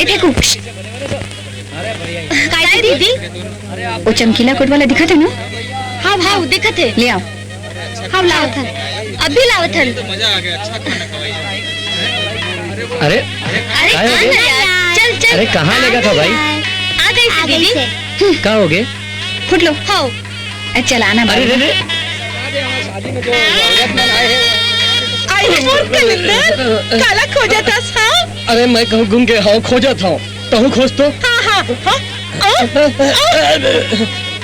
इथे खूप काय दीदी वो चमकीला कोट वाला दिखा थे ना? हाँ हाँ दिखा थे, ले आओ। हाँ लावत हन, अभी लावत हन। मजा आ गया, अच्छा खाना खवाई। अरे चल चल। अरे कहाँ लेगा था भाई? आ गई से दीदी। कहाँ हो गए? फुट लो। हाँ चल आना। अरे रे रे शादी में जो औरत आए हैं। काला खोजा था साहब। अरे मैं कहूँ घूम के हाँ खोजा था तो हूँ खोज तो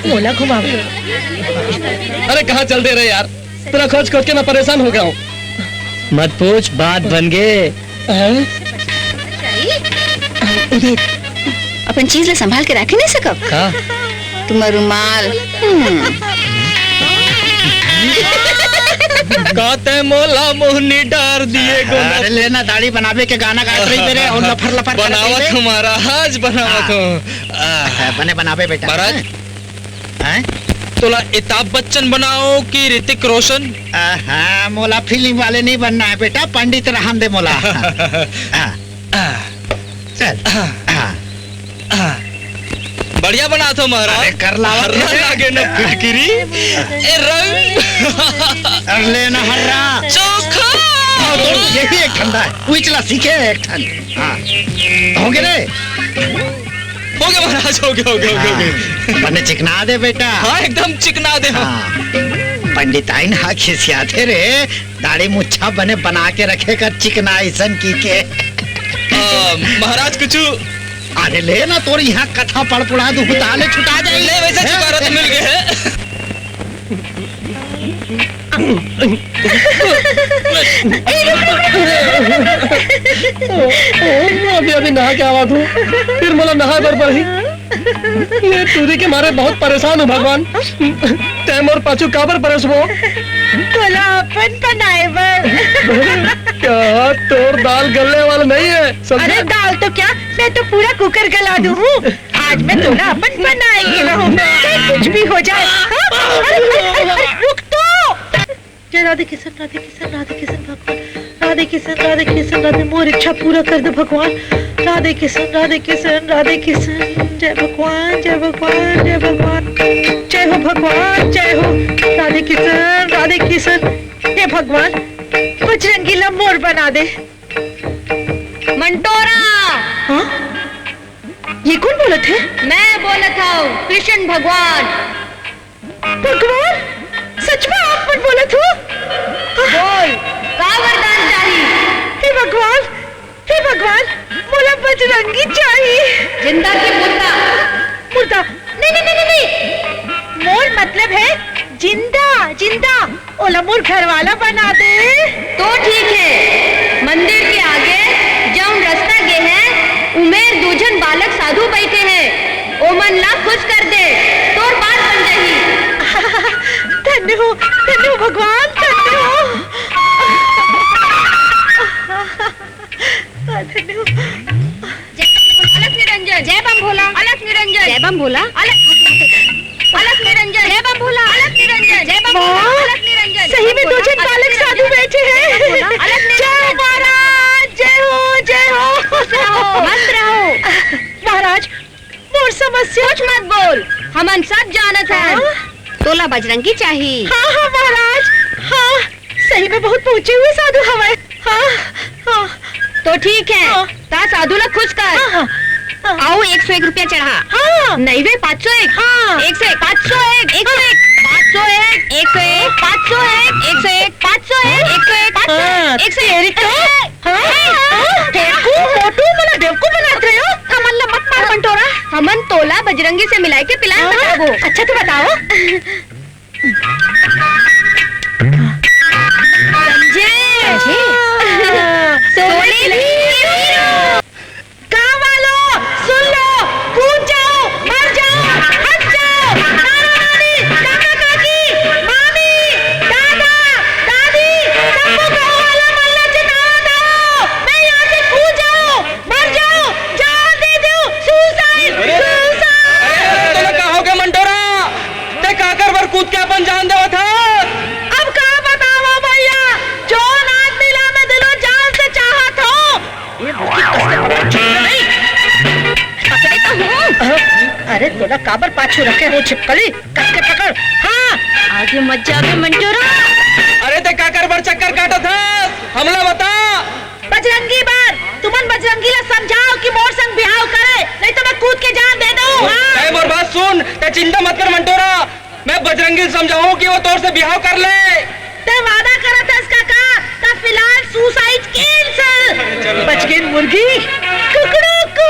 मोला घुमा। अरे कहाँ चल दे रहे यार, तेरा खोज खोज के मैं परेशान हो गया हूँ। मत पूछ, बात बन गए। अपन चीज ले संभाल के रखे नहीं सकब का? तुम्हारा रुमाल गाते मोला मोहनी डार दिए गो। अरे लेना दाढ़ी बनावे के गाना गात रही तेरे और लफर लफर बनावत हमारा आज बनावत हो। बने बनावे बेटा। महाराज हैं? तोला अमिताभ बच्चन बनाओ कि ऋतिक रोशन? हाँ मोला फिल्म वाले नहीं बनना है बेटा, पंडित रहन दे मोला। चल बढ़िया बना तो महाराज। कर लावा लागे न फिरकिरी ए रंग लेना हर्रा चोखा। ये भी एक ठंडा है, उचला सीखे एक ठंड। हाँ हो गए रे, हो गया महाराज, हो गया बने चिकना दे बेटा। हाँ एकदम चिकना दे। पंडिताइन हाँ खिसियाते रे, दाढ़ी मुच्छा बने बना के रखे कर चिकना ऐसन की के। महाराज कुछ अरे ले ना तोर यहाँ कथा पढ़ पढ़ा दू ताले छुटा जाए। ले वैसे छुटकारा तो मिल गया है। अभी नहा के आवा तू, फिर मतलब नहा बर ही ये टूरी के मारे बहुत परेशान हूँ भगवान। टाइम और पाछू काबर परस वो अपन बनाए बर। क्या तोर दाल गलने वाला नहीं है? अरे दाल तो क्या, मैं तो पूरा कुकर गला दूँ। आज मैं तोला अपन बनाएंगे ना, कुछ भी हो जाए। रुक तो। जय राधे किशन राधे किशन राधे किशन भगवान, राधे किशन राधे किशन राधे, मोर इच्छा पूरा कर दे भगवान। राधे किशन राधे किशन राधे किशन, जय भगवान जय भगवान जय भगवान, जय हो भगवान जय हो। राधे किशन हे भगवान, बजरंगीला मोर बना दे। मंटोरा। हाँ? ये कौन बोला थे? मैं बोला था कृष्ण भगवान। भगवान सच में आप पर बोला था? बोल का वरदान चाहिए? हे भगवान बोला बजरंगी चाहिए। जिंदा की मुर्दा? मुर्दा नहीं, मोर मतलब है जिंदा। ओला मोर घर वाला बना दे तो ठीक है। मंदिर के आगे जौन रास्ता गे है उमेर दूजन बालक साधु बैठे हैं, ओमन ला खुश कर दे, तोर बात बन जाही। धन्य हो भगवान, धन्य हो। अलख निरंजन जय बम भोला, अलख निरंजन जय बम भोला, अलख निरंजन जय बम भोला, अलख निरंजन जय बम भोला, अलख निरंजन। सही में दो जन बालक साधु बैठे हैं। जय महाराज, जय हो मत रहो। महाराज मोर समस्या कुछ मत बोल, हमन सब जानत हैं। तोला बजरंगी चाहिए? हाँ महाराज, हाँ सही में बहुत पहुँचे हुए साधु हमारे। हाँ तो ठीक है, ता साधु ला खुश कर। आओ 101 रुपया चढ़ा। हाँ नहीं वे 501। हाँ 101 501 101 501 101 501 101 501 101 बेवकूफ बनाते रहे हो। हमन ला मत मार मंटोरा, हमन तोला बजरंगी से मिला के पिला बताओ। अच्छा तो बताओ। गाँव वालों सुन लो, कूद जाओ, मर जाओ, हट जाओ। नाना नानी, काका काकी, मामी, दादा दादी, सबको गाँव वाला मोहल्ला जिता दो। मैं यहाँ से कूद जाओ, मर जाओ, जान दे दो। सुसाइड। तो क्या हो गया मंटोरा? ते काकर बर अरे तोला काबर पाछू रखे हो छिपकली, कस के पकड़। हाँ आगे मत जाके मंटोरा। अरे ते काकर बर चक्कर काटा था, हमला बता। बजरंगी बार तुमन बजरंगी ला समझाओ कि मोर संग बिहाव करे, नहीं तो मैं कूद के जान दे दूं। हाँ? मोर बात सुन, ते चिंता मत कर मंटोरा, मैं बजरंगी से समझाऊं कि वो तोर से बिहाव कर ले। ते वादा करा था इसका का, ता फिलहाल सुसाइड कैंसल। बच गई मुर्गी कुकड़ू को।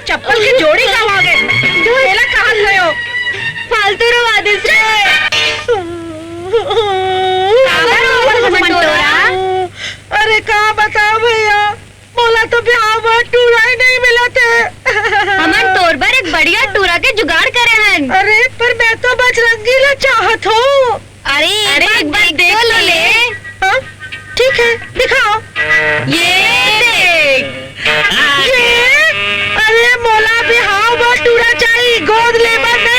चप्पल की जोड़ी गवागे, मेला कहाँ गयो? फालतू रवादिस रे। अरे कहाँ बताओ भैया, बोला तो बिहाव टूरा ही नहीं मिला थे। हमन तोर पर एक बढ़िया टूरा के जुगाड़ करे हैं। अरे पर मैं तो बजरंगी ला चाहत हूँ। अरे एक बार देख ले। हाँ ठीक है दिखाओ। ये देख। ये अरे मोला बिहाव टूरा चाहिए, गोद ले बस।